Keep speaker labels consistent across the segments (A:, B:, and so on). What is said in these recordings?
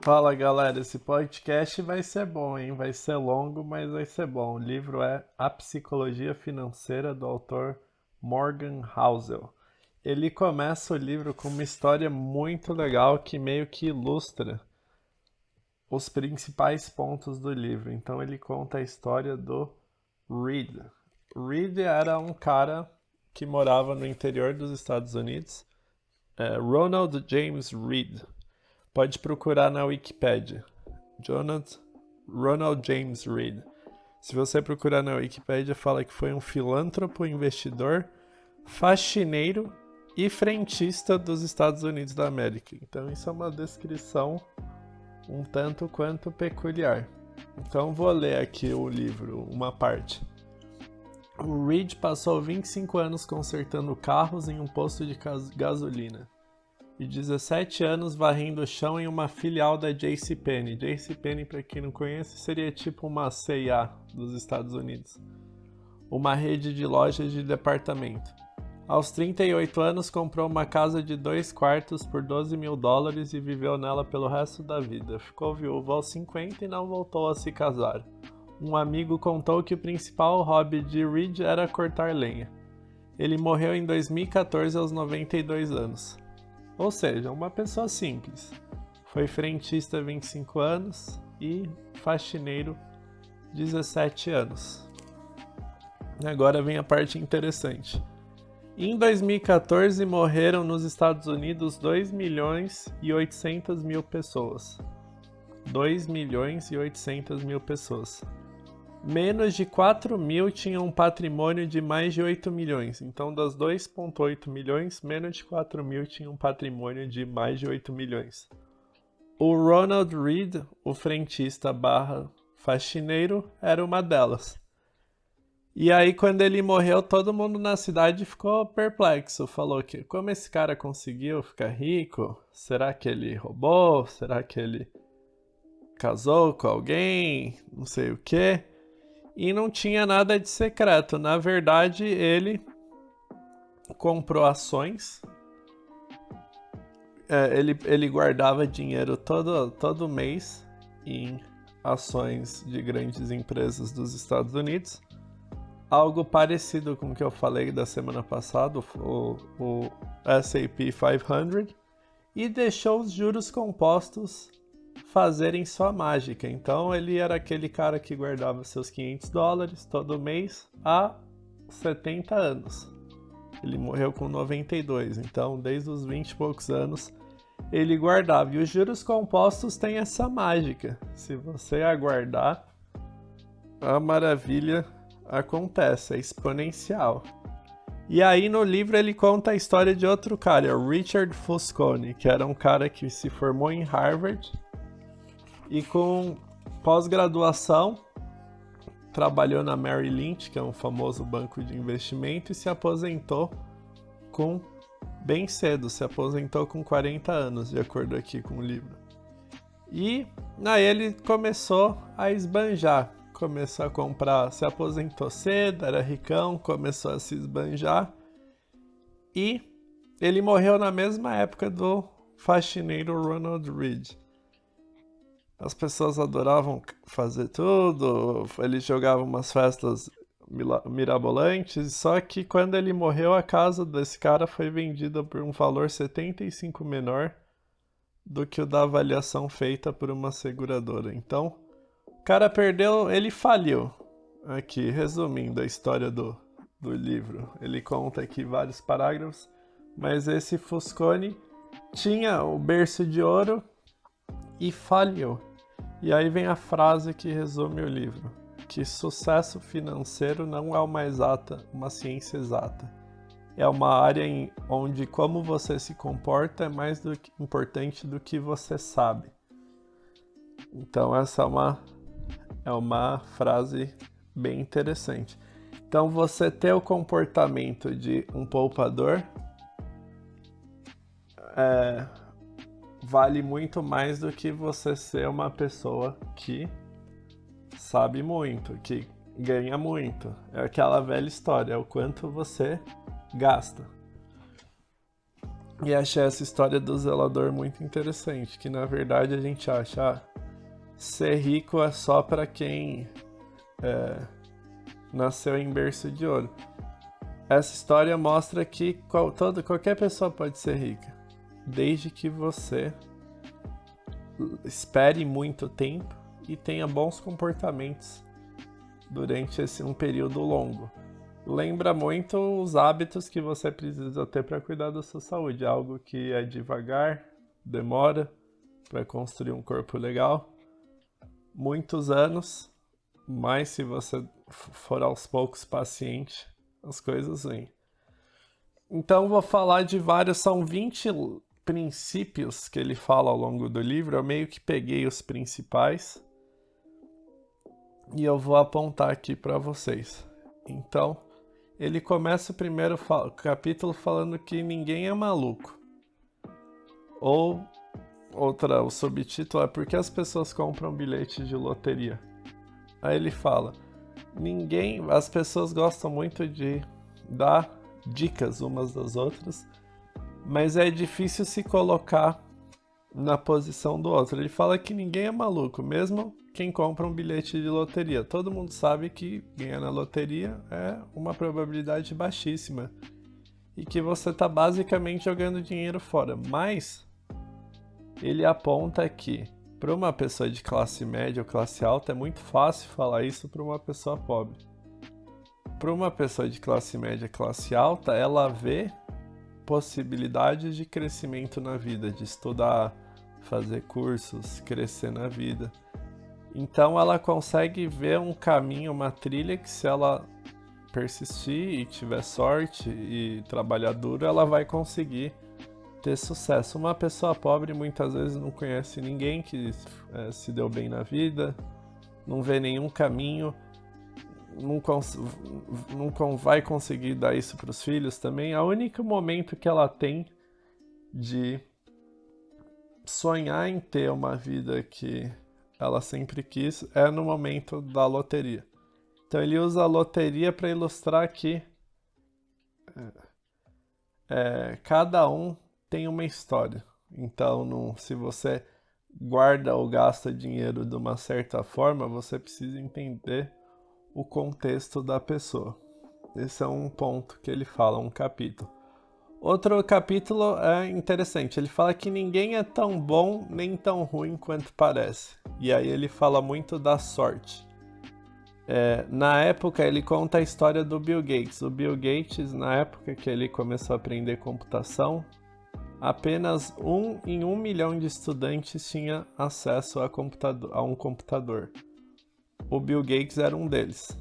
A: Fala galera, esse podcast vai ser bom, hein? Vai ser longo, mas vai ser bom. O livro é A Psicologia Financeira, do autor Morgan Housel. Ele começa o livro com uma história muito legal que meio que ilustra os principais pontos do livro. Então ele conta a história do Reed. Reed era um cara que morava no interior dos Estados Unidos, Ronald James Reed. Pode procurar na Wikipedia. Ronald James Reed. Se você procurar na Wikipedia, fala que foi um filântropo, investidor, faxineiro e frentista dos Estados Unidos da América. Então isso é uma descrição um tanto quanto peculiar. Então vou ler aqui o livro, uma parte. O Reed passou 25 anos consertando carros em um posto de gasolina e 17 anos varrendo o chão em uma filial da JCPenney. JCPenney, para quem não conhece, seria tipo uma C&A dos Estados Unidos, uma rede de lojas de departamento. Aos 38 anos, comprou uma casa de 2 quartos por $12 mil e viveu nela pelo resto da vida. Ficou viúvo aos 50 e não voltou a se casar. Um amigo contou que o principal hobby de Reed era cortar lenha. Ele morreu em 2014 aos 92 anos. Ou seja, uma pessoa simples. Foi frentista 25 anos e faxineiro 17 anos. Agora vem a parte interessante. Em 2014 morreram nos Estados Unidos 2 milhões e 800 mil pessoas. 2 milhões e 800 mil pessoas. Menos de 4 mil tinham um patrimônio de mais de 8 milhões. Então, das 2,8 milhões, menos de 4 mil tinham um patrimônio de mais de 8 milhões. O Ronald Reed, o frentista barra faxineiro, era uma delas. E aí, quando ele morreu, todo mundo na cidade ficou perplexo. Falou que como esse cara conseguiu ficar rico? Será que ele roubou? Será que ele casou com alguém? Não sei o quê. E não tinha nada de secreto. Na verdade, ele comprou ações. Ele guardava dinheiro todo mês em ações de grandes empresas dos Estados Unidos. Algo parecido com o que eu falei da semana passada, o S&P 500. E deixou os juros compostos fazerem sua mágica. Então ele era aquele cara que guardava seus $500 todo mês há 70 anos. Ele morreu com 92, então desde os 20 e poucos anos ele guardava. E os juros compostos têm essa mágica. Se você aguardar, a maravilha acontece, é exponencial. E aí no livro ele conta a história de outro cara, o Richard Foscone, que era um cara que se formou em Harvard e com pós-graduação trabalhou na Merrill Lynch, que é um famoso banco de investimento, e se aposentou bem cedo, se aposentou com 40 anos, de acordo aqui com o livro. E aí ele começou a esbanjar, começou a comprar, se aposentou cedo, era ricão, começou a se esbanjar e ele morreu na mesma época do faxineiro Ronald Reed. As pessoas adoravam fazer tudo, ele jogava umas festas mirabolantes, só que quando ele morreu, a casa desse cara foi vendida por um valor 75 menor do que o da avaliação feita por uma seguradora. Então, o cara perdeu, ele faliu. Aqui, resumindo a história do livro. Ele conta aqui vários parágrafos, mas esse Foscone tinha o berço de ouro e faliu. E aí vem a frase que resume o livro, que sucesso financeiro não é uma ciência exata. É uma área onde como você se comporta é mais importante do que você sabe. Então essa é uma frase bem interessante. Então você ter o comportamento de um poupador vale muito mais do que você ser uma pessoa que sabe muito, que ganha muito. É aquela velha história, é o quanto você gasta. E achei essa história do zelador muito interessante, que na verdade a gente acha ser rico é só para quem nasceu em berço de ouro. Essa história mostra que qualquer pessoa pode ser rica, desde que você espere muito tempo e tenha bons comportamentos durante um período longo. Lembra muito os hábitos que você precisa ter para cuidar da sua saúde. Algo que é devagar, demora para construir um corpo legal. Muitos anos, mas se você for aos poucos paciente, as coisas vêm. Então vou falar de vários, são 20 princípios que ele fala ao longo do livro. Eu meio que peguei os principais e eu vou apontar aqui para vocês. Então, ele começa o primeiro capítulo falando que ninguém é maluco. Ou o subtítulo é Por que as pessoas compram bilhetes de loteria? Aí ele fala, as pessoas gostam muito de dar dicas umas das outras, mas é difícil se colocar na posição do outro. Ele fala que ninguém é maluco, mesmo quem compra um bilhete de loteria. Todo mundo sabe que ganhar na loteria é uma probabilidade baixíssima e que você está basicamente jogando dinheiro fora. Mas ele aponta que para uma pessoa de classe média ou classe alta é muito fácil falar isso para uma pessoa pobre. Para uma pessoa de classe média, classe alta, ela vê possibilidades de crescimento na vida, de estudar, fazer cursos, crescer na vida. Então ela consegue ver um caminho, uma trilha que se ela persistir e tiver sorte e trabalhar duro, ela vai conseguir ter sucesso. Uma pessoa pobre muitas vezes não conhece ninguém que se deu bem na vida, não vê nenhum caminho, não vai conseguir dar isso para os filhos também. O único momento que ela tem de sonhar em ter uma vida que ela sempre quis é no momento da loteria. Então ele usa a loteria para ilustrar que cada um tem uma história. Então, se você guarda ou gasta dinheiro de uma certa forma, você precisa entender o contexto da pessoa. Esse é um ponto que ele fala, um capítulo. Outro capítulo é interessante, ele fala que ninguém é tão bom nem tão ruim quanto parece. E aí ele fala muito da sorte. Na época ele conta a história do Bill Gates. O Bill Gates, na época que ele começou a aprender computação, apenas 1 em 1 milhão de estudantes tinha acesso a um computador. O Bill Gates era um deles.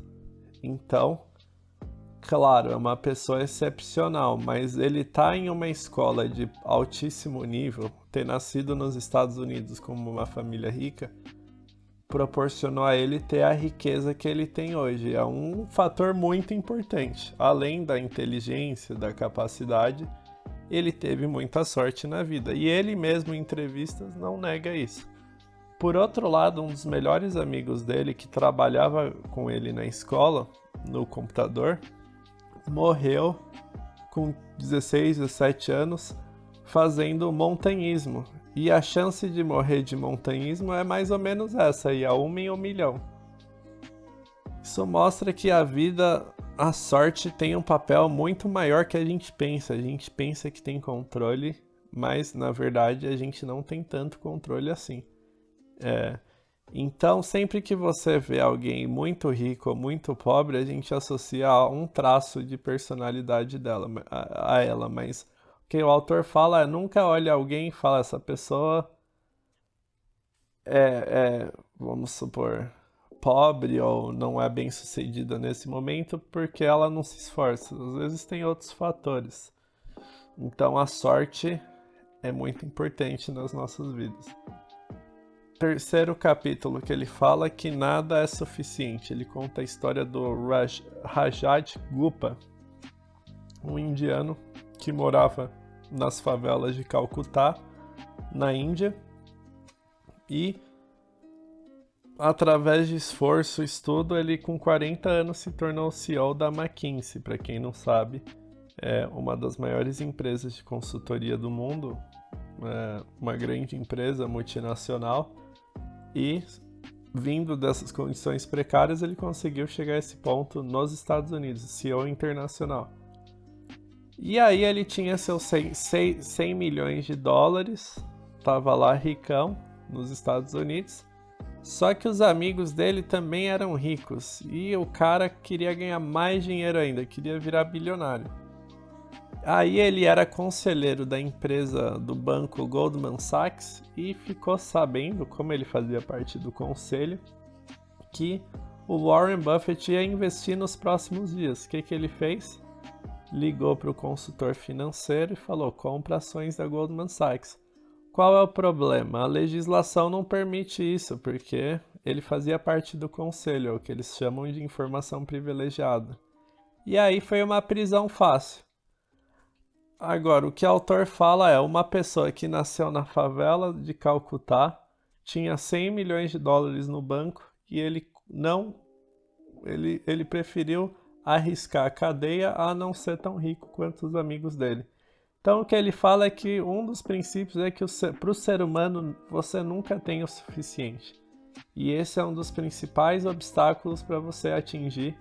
A: Então, claro, é uma pessoa excepcional, mas ele está em uma escola de altíssimo nível. Ter nascido nos Estados Unidos como uma família rica proporcionou a ele ter a riqueza que ele tem hoje. É um fator muito importante. Além da inteligência, da capacidade, ele teve muita sorte na vida. E ele mesmo em entrevistas não nega isso. Por outro lado, um dos melhores amigos dele, que trabalhava com ele na escola, no computador, morreu com 16, 17 anos fazendo montanhismo. E a chance de morrer de montanhismo é mais ou menos essa aí, 1 em 1 milhão. Isso mostra que a vida, a sorte tem um papel muito maior que a gente pensa. A gente pensa que tem controle, mas na verdade a gente não tem tanto controle assim. Então, sempre que você vê alguém muito rico ou muito pobre, a gente associa a um traço de personalidade dela, a ela. Mas o que o autor fala é nunca olhe alguém e fala essa pessoa vamos supor, pobre ou não é bem sucedida nesse momento porque ela não se esforça. Às vezes tem outros fatores. Então a sorte é muito importante nas nossas vidas. Terceiro capítulo que ele fala que nada é suficiente. Ele conta a história do Rajat Gupta, um indiano que morava nas favelas de Calcutá, na Índia, e através de esforço e estudo, ele com 40 anos se tornou CEO da McKinsey. Para quem não sabe, é uma das maiores empresas de consultoria do mundo, uma grande empresa multinacional, e vindo dessas condições precárias ele conseguiu chegar a esse ponto nos Estados Unidos, CEO internacional. E aí ele tinha seus 100 milhões de dólares, estava lá ricão nos Estados Unidos, só que os amigos dele também eram ricos e o cara queria ganhar mais dinheiro ainda, queria virar bilionário. Aí ele era conselheiro da empresa do banco Goldman Sachs e ficou sabendo, como ele fazia parte do conselho, que o Warren Buffett ia investir nos próximos dias. O que ele fez? Ligou para o consultor financeiro e falou: compra ações da Goldman Sachs. Qual é o problema? A legislação não permite isso, porque ele fazia parte do conselho, é o que eles chamam de informação privilegiada. E aí foi uma prisão fácil. Agora, o que o autor fala é: uma pessoa que nasceu na favela de Calcutá, tinha 100 milhões de dólares no banco e ele preferiu arriscar a cadeia a não ser tão rico quanto os amigos dele. Então o que ele fala é que um dos princípios é que para o ser humano você nunca tem o suficiente. E esse é um dos principais obstáculos para você atingir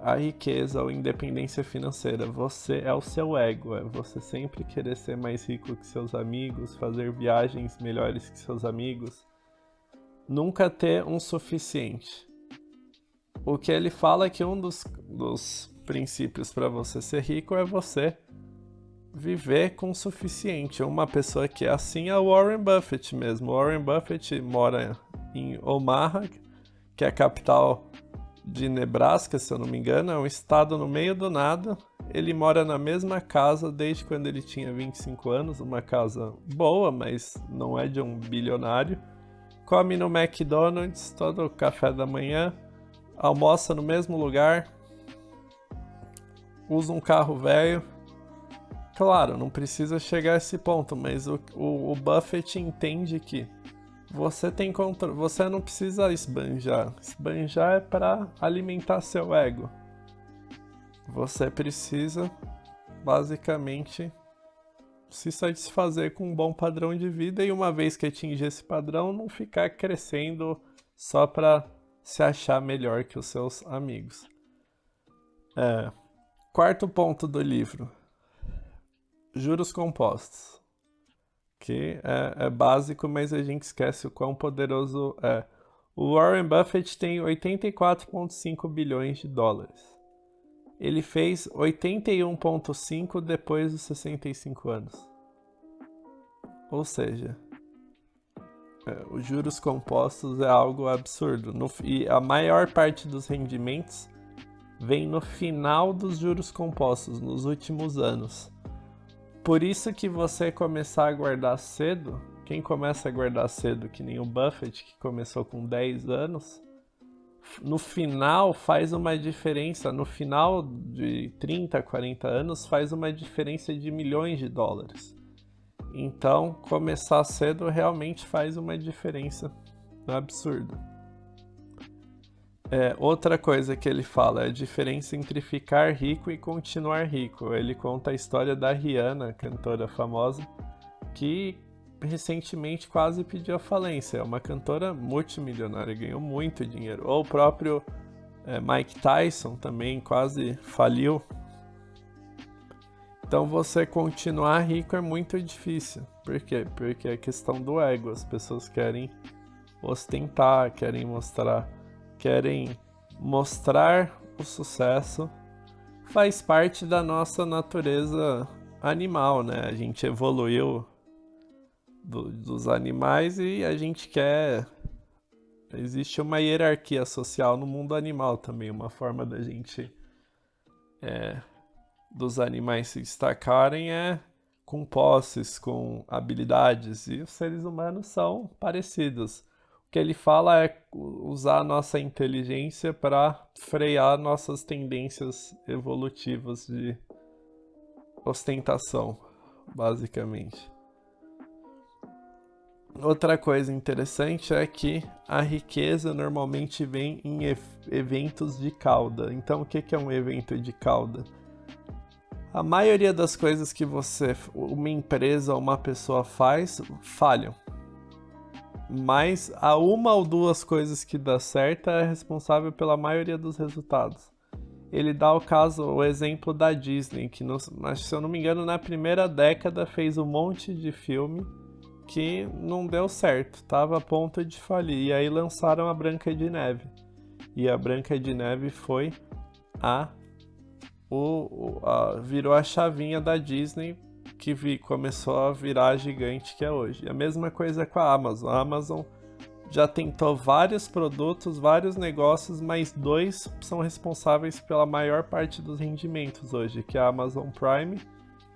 A: a riqueza ou independência financeira. Você é o seu ego, é você sempre querer ser mais rico que seus amigos, fazer viagens melhores que seus amigos, nunca ter um suficiente. O que ele fala é que um dos princípios para você ser rico é você viver com o suficiente. Uma pessoa que é assim é o Warren Buffett mesmo. O Warren Buffett mora em Omaha, que é a capital de Nebraska, se eu não me engano, é um estado no meio do nada. Ele mora na mesma casa desde quando ele tinha 25 anos, uma casa boa, mas não é de um bilionário. Come no McDonald's todo o café da manhã, almoça no mesmo lugar, usa um carro velho. Claro, não precisa chegar a esse ponto, mas o Buffett entende que você tem controle, você não precisa esbanjar. Esbanjar é para alimentar seu ego. Você precisa, basicamente, se satisfazer com um bom padrão de vida e uma vez que atingir esse padrão, não ficar crescendo só para se achar melhor que os seus amigos. Quarto ponto do livro: juros compostos. Que é básico, mas a gente esquece o quão poderoso é. O Warren Buffett tem 84,5 bilhões de dólares. Ele fez 81,5 depois dos 65 anos. Ou seja, os juros compostos é algo absurdo. E a maior parte dos rendimentos vem no final dos juros compostos, nos últimos anos. Por isso que você começar a guardar cedo, quem começa a guardar cedo, que nem o Buffett, que começou com 10 anos, no final faz uma diferença, no final de 30, 40 anos, faz uma diferença de milhões de dólares. Então, começar cedo realmente faz uma diferença absurda. Outra coisa que ele fala é a diferença entre ficar rico e continuar rico. Ele conta a história da Rihanna, cantora famosa, que recentemente quase pediu a falência. É uma cantora multimilionária, ganhou muito dinheiro. Ou o próprio Mike Tyson também quase faliu. Então você continuar rico é muito difícil. Por quê? Porque é questão do ego. As pessoas querem ostentar, querem mostrar o sucesso. Faz parte da nossa natureza animal, né? A gente evoluiu dos animais e a gente quer... Existe uma hierarquia social no mundo animal também, uma forma da gente... dos animais se destacarem é com posses, com habilidades, e os seres humanos são parecidos. O que ele fala é usar a nossa inteligência para frear nossas tendências evolutivas de ostentação, basicamente. Outra coisa interessante é que a riqueza normalmente vem em eventos de cauda. Então, o que é um evento de cauda? A maioria das coisas que uma empresa ou uma pessoa faz, falham. Mas a uma ou duas coisas que dá certo é responsável pela maioria dos resultados. Ele dá o exemplo da Disney, que se eu não me engano na primeira década fez um monte de filme que não deu certo, estava a ponto de falir. E aí lançaram a Branca de Neve. E a Branca de Neve foi virou a chavinha da Disney que começou a virar gigante que é hoje. E a mesma coisa com a Amazon. A Amazon já tentou vários produtos, vários negócios, mas 2 são responsáveis pela maior parte dos rendimentos hoje, que é a Amazon Prime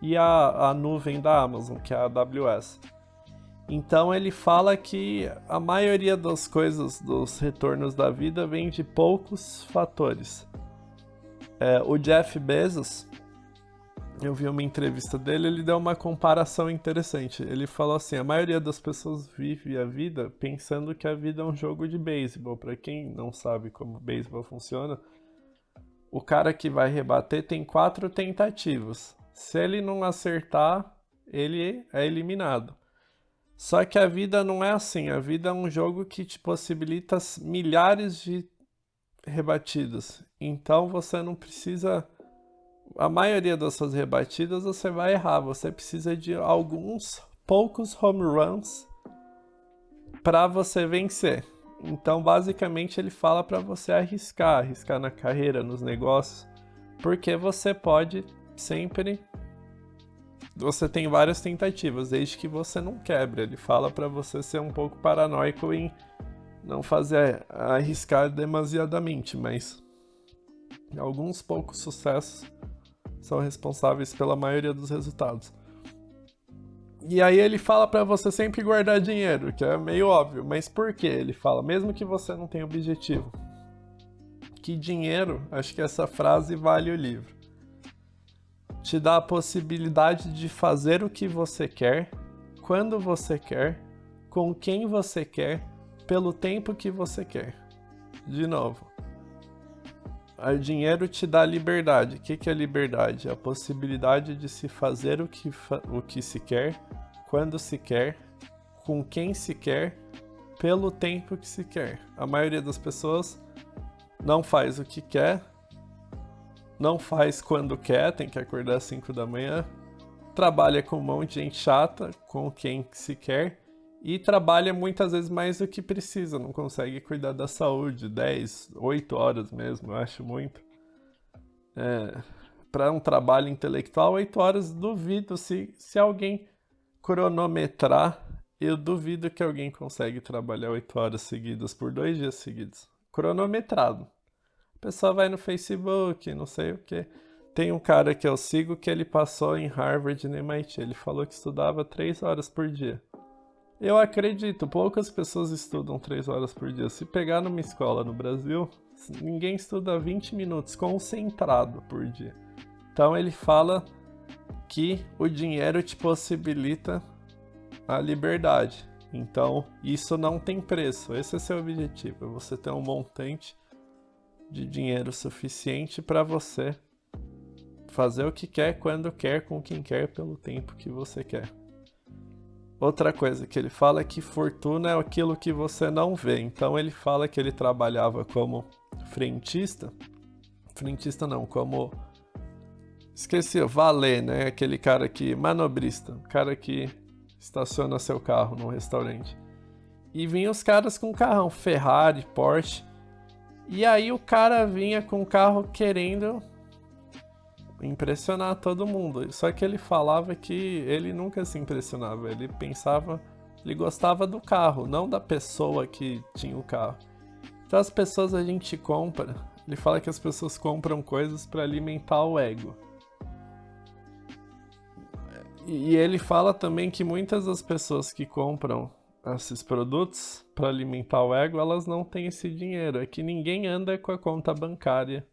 A: e a nuvem da Amazon, que é a AWS. Então ele fala que a maioria das coisas, dos retornos da vida, vem de poucos fatores. O Jeff Bezos, eu vi uma entrevista dele, ele deu uma comparação interessante. Ele falou assim, a maioria das pessoas vive a vida pensando que a vida é um jogo de beisebol. Para quem não sabe como beisebol funciona, o cara que vai rebater tem 4 tentativas. Se ele não acertar, ele é eliminado. Só que a vida não é assim, a vida é um jogo que te possibilita milhares de rebatidas. Então você não precisa... A maioria das suas rebatidas você vai errar. Você precisa de alguns poucos home runs para você vencer. Então basicamente ele fala para você arriscar na carreira, nos negócios, porque você pode sempre... Você tem várias tentativas, desde que você não quebre. Ele fala para você ser um pouco paranoico em não arriscar demasiadamente, mas alguns poucos sucessos são responsáveis pela maioria dos resultados. E aí ele fala para você sempre guardar dinheiro, que é meio óbvio, mas por quê? Ele fala, mesmo que você não tenha objetivo, que dinheiro, acho que essa frase vale o livro, te dá a possibilidade de fazer o que você quer, quando você quer, com quem você quer, pelo tempo que você quer. De novo, o dinheiro te dá liberdade. O que é liberdade? A possibilidade de se fazer o que se quer, quando se quer, com quem se quer, pelo tempo que se quer. A maioria das pessoas não faz o que quer, não faz quando quer, tem que acordar às 5 da manhã, trabalha com um monte de gente chata, com quem se quer, e trabalha muitas vezes mais do que precisa, não consegue cuidar da saúde, 10, 8 horas mesmo, eu acho muito. Para um trabalho intelectual, 8 horas, duvido, se alguém cronometrar, eu duvido que alguém consegue trabalhar 8 horas seguidas por 2 dias seguidos. Cronometrado. A pessoa vai no Facebook, não sei o que. Tem um cara que eu sigo que ele passou em Harvard e no MIT. Ele falou que estudava 3 horas por dia. Eu acredito, poucas pessoas estudam 3 horas por dia. Se pegar numa escola no Brasil, ninguém estuda 20 minutos concentrado por dia. Então ele fala que o dinheiro te possibilita a liberdade. Então isso não tem preço. Esse é seu objetivo. É você ter um montante de dinheiro suficiente para você fazer o que quer, quando quer, com quem quer, pelo tempo que você quer. Outra coisa que ele fala é que fortuna é aquilo que você não vê. Então ele fala que ele trabalhava como frentista não, como... Esqueci, valet, né? Aquele cara que... manobrista, cara que estaciona seu carro num restaurante. E vinha os caras com carrão, Ferrari, Porsche. E aí o cara vinha com o carro querendo impressionar todo mundo. Só que ele falava que ele nunca se impressionava. Ele pensava, ele gostava do carro, não da pessoa que tinha o carro. Então as pessoas a gente compra. Ele fala que as pessoas compram coisas para alimentar o ego. E ele fala também que muitas das pessoas que compram esses produtos para alimentar o ego, elas não têm esse dinheiro. É que ninguém anda com a conta bancária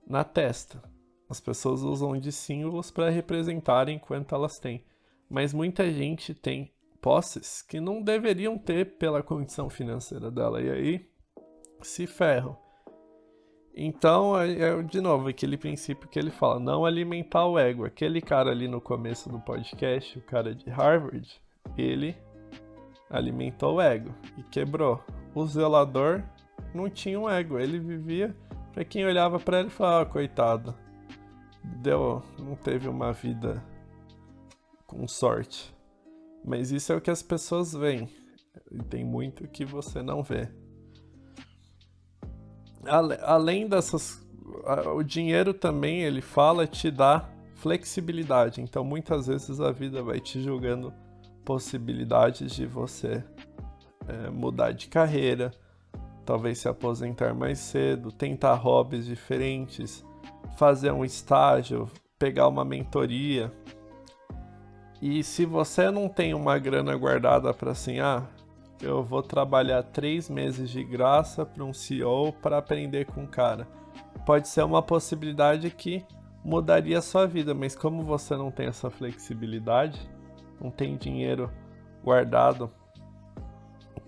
A: na testa. As pessoas usam de símbolos para representarem quanto elas têm. Mas muita gente tem posses que não deveriam ter pela condição financeira dela. E aí se ferram. Então, de novo, aquele princípio que ele fala, não alimentar o ego. Aquele cara ali no começo do podcast, o cara de Harvard, ele alimentou o ego e quebrou. O zelador não tinha um ego, ele vivia pra quem olhava pra ele e falava, coitado, não teve uma vida com sorte. Mas isso é o que as pessoas veem, e tem muito que você não vê. Além dessas, o dinheiro também, ele fala, te dá flexibilidade. Então, muitas vezes a vida vai te jogando possibilidades de você mudar de carreira, talvez se aposentar mais cedo, tentar hobbies diferentes, fazer um estágio, pegar uma mentoria. E se você não tem uma grana guardada para assim, eu vou trabalhar 3 meses de graça para um CEO para aprender com o cara. Pode ser uma possibilidade que mudaria a sua vida, mas como você não tem essa flexibilidade, não tem dinheiro guardado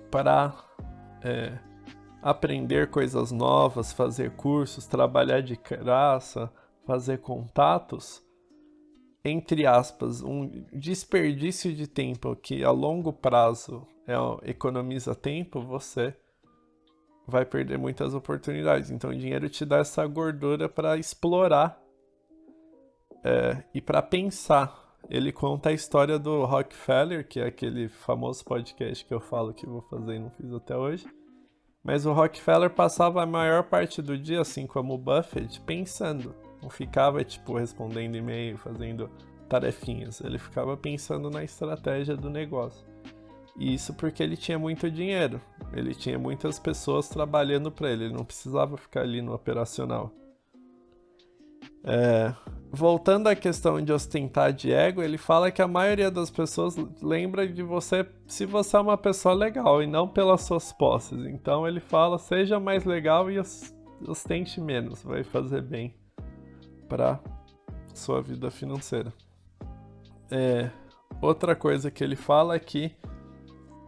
A: para aprender coisas novas, fazer cursos, trabalhar de graça, fazer contatos, entre aspas, um desperdício de tempo que a longo prazo economiza tempo, você vai perder muitas oportunidades. Então o dinheiro te dá essa gordura para explorar e para pensar. Ele conta a história do Rockefeller, que é aquele famoso podcast que eu falo que vou fazer e não fiz até hoje. Mas o Rockefeller passava a maior parte do dia, assim como o Buffett, pensando. Não ficava, respondendo e-mail, fazendo tarefinhas. Ele ficava pensando na estratégia do negócio. E isso porque ele tinha muito dinheiro. Ele tinha muitas pessoas trabalhando para ele. Ele não precisava ficar ali no operacional. Voltando à questão de ostentar de ego, ele fala que a maioria das pessoas lembra de você se você é uma pessoa legal e não pelas suas posses. Então ele fala, seja mais legal e ostente menos. Vai fazer bem para sua vida financeira. Outra coisa que ele fala é que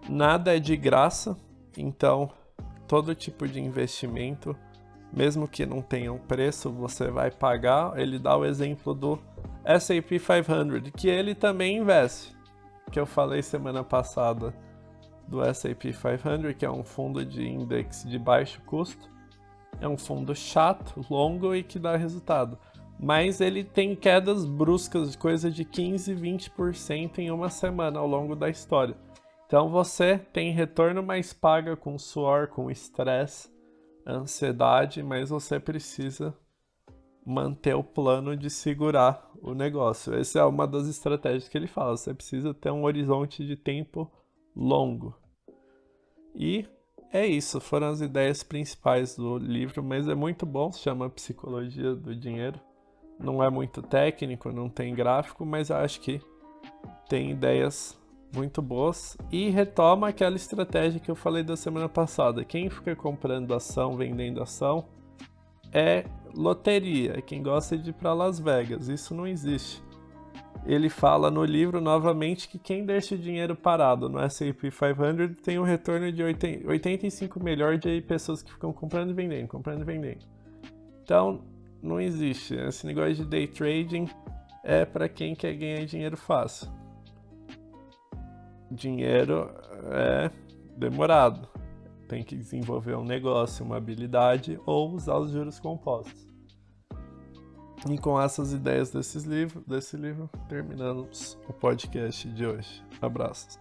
A: nada é de graça, então todo tipo de investimento, mesmo que não tenha um preço, você vai pagar. Ele dá o exemplo do S&P 500, que ele também investe, que eu falei semana passada do S&P 500, que é um fundo de índice de baixo custo. É um fundo chato, longo e que dá resultado. Mas ele tem quedas bruscas de coisa de 15, 20% em uma semana ao longo da história. Então você tem retorno, mas paga com suor, com estresse, ansiedade, mas você precisa manter o plano de segurar o negócio. Essa é uma das estratégias que ele fala. Você precisa ter um horizonte de tempo longo. E é isso, foram as ideias principais do livro, mas é muito bom, se chama Psicologia do Dinheiro. Não é muito técnico, não tem gráfico, mas eu acho que tem ideias muito boas e retoma aquela estratégia que eu falei da semana passada. Quem fica comprando ação, vendendo ação, é loteria, é quem gosta de ir para Las Vegas. Isso não existe. Ele fala no livro novamente que quem deixa o dinheiro parado no S&P 500 tem um retorno de 85 melhor de pessoas que ficam comprando e vendendo, comprando e vendendo. Então, não existe. Esse negócio de day trading é para quem quer ganhar dinheiro fácil. Dinheiro é demorado. Tem que desenvolver um negócio, uma habilidade ou usar os juros compostos. E com essas ideias desse livro, terminamos o podcast de hoje. Abraços.